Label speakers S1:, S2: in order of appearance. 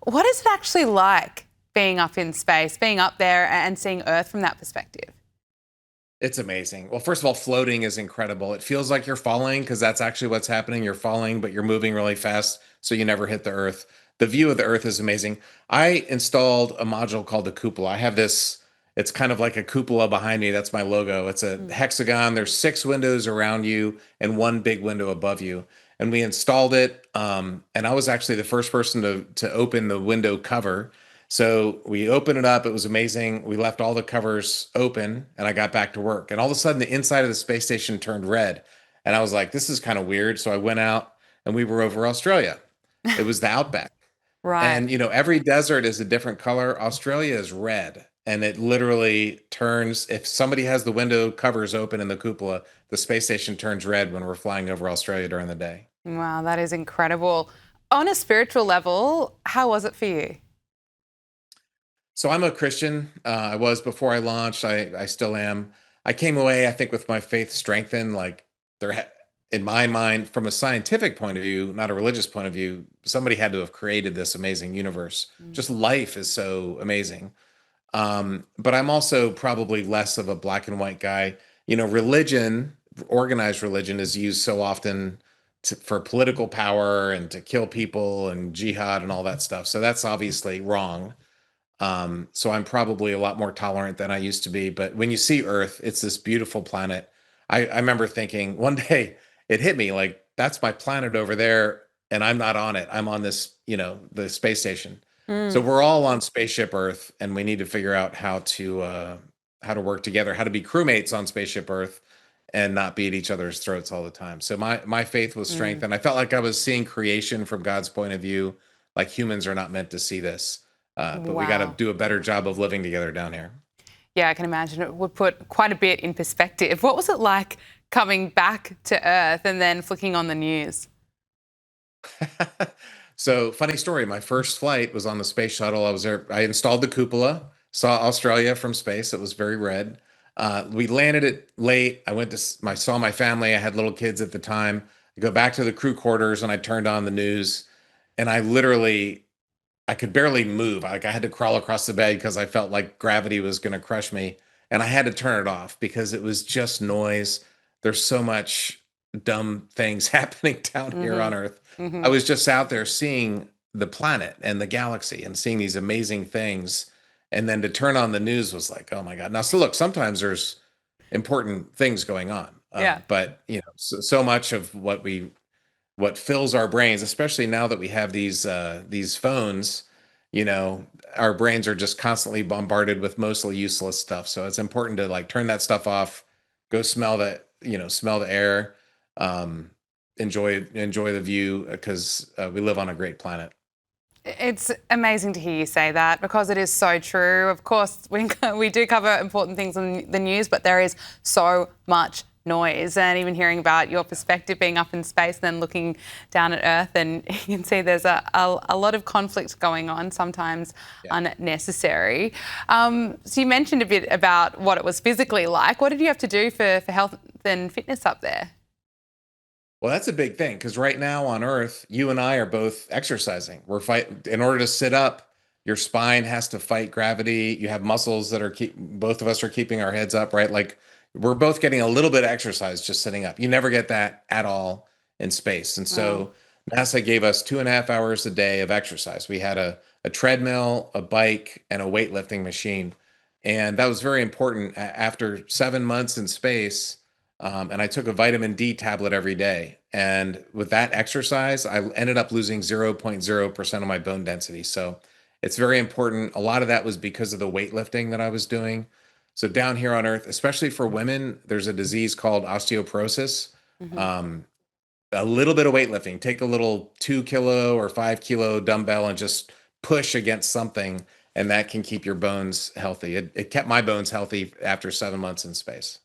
S1: What is it actually like being up in space, being up there and seeing Earth from that perspective?
S2: It's amazing. Well, first of all, floating is incredible. It feels like you're falling because that's actually what's happening. You're falling, but you're moving really fast, so you never hit the earth. The view of the earth is amazing. I installed a module called the cupola. I have this, it's kind of like a cupola behind me. That's my logo. It's a
S1: Mm.
S2: hexagon. There's six windows around you and one big window above you. And we installed it. And I was actually the first person to open the window cover. So we opened it up. It was amazing. We left all the covers open and I got back to work. And all of a sudden, the inside of the space station turned red. And I was like, this is kind of weird. So I went out and we were over Australia. It was the outback.
S1: Right.
S2: And, every desert is a different color. Australia is red. And it literally turns, if somebody has the window covers open in the cupola, the space station turns red when we're flying over Australia during the day.
S1: Wow, that is incredible. On a spiritual level, how was it for you?
S2: So I'm a Christian. I was before I launched. I still am. I came away, I think, with my faith strengthened. Like in my mind, from a scientific point of view, not a religious point of view, somebody had to have created this amazing universe.
S1: Mm.
S2: Just life is so amazing. But I'm also probably less of a black and white guy. Religion, organized religion, is used so often for political power and to kill people and jihad and all that stuff. So that's obviously wrong. So I'm probably a lot more tolerant than I used to be. But when you see Earth, it's this beautiful planet. I remember thinking one day it hit me like, that's my planet over there, and I'm not on it. I'm on this, the space station. So
S1: Mm.
S2: we're all on spaceship Earth, and we need to figure out how to work together, how to be crewmates on spaceship Earth, and not be at each other's throats all the time. So my faith was
S1: Mm.
S2: strengthened. I felt like I was seeing creation from God's point of view. Like humans are not meant to see this, but we got to
S1: Wow.
S2: do a better job of living together down here.
S1: Yeah, I can imagine it would put quite a bit in perspective. What was it like coming back to Earth and then flicking on the news?
S2: So, funny story. My first flight was on the space shuttle. I was there. I installed the cupola, saw Australia from space. It was very red. We landed it late. I went to saw my family. I had little kids at the time. I go back to the crew quarters and I turned on the news, and I could barely move. Like I had to crawl across the bed because I felt like gravity was going to crush me. And I had to turn it off because it was just noise. There's so much dumb things happening down here on
S1: Mm-hmm.
S2: Earth. I
S1: Mm-hmm.
S2: was just out there seeing the planet and the galaxy and seeing these amazing things. And then to turn on the news was like, oh my God. Now, so look, sometimes there's important things going on.
S1: Yeah.
S2: But so much of what fills our brains, especially now that we have these phones, you know, our brains are just constantly bombarded with mostly useless stuff. So it's important to like turn that stuff off, go smell the air, um, enjoy the view because we live on a great planet.
S1: It's amazing to hear you say that because it is so true. Of course, we do cover important things on the news, but there is so much noise. And even hearing about your perspective being up in space and then looking down at Earth, and you can see there's a lot of conflict going on, sometimes
S2: Yeah.
S1: unnecessary. So you mentioned a bit about what it was physically like. What did you have to do for health and fitness up there?
S2: Well, that's a big thing because right now on Earth, you and I are both exercising. We're fight in order to sit up. Your spine has to fight gravity. You have muscles that are both of us are keeping our heads up, right? Like we're both getting a little bit of exercise just sitting up. You never get that at all in space. And
S1: Mm.
S2: so NASA gave us 2.5 hours a day of exercise. We had a treadmill, a bike, and a weightlifting machine. And that was very important after 7 months in space. And I took a vitamin D tablet every day. And with that exercise, I ended up losing 0.0% of my bone density. So it's very important. A lot of that was because of the weightlifting that I was doing. So down here on Earth, especially for women, there's a disease called osteoporosis.
S1: Hmm.
S2: Um, a little bit of weightlifting, take a little 2 kilo or 5 kilo dumbbell and just push against something, and that can keep your bones healthy. It kept my bones healthy after 7 months in space.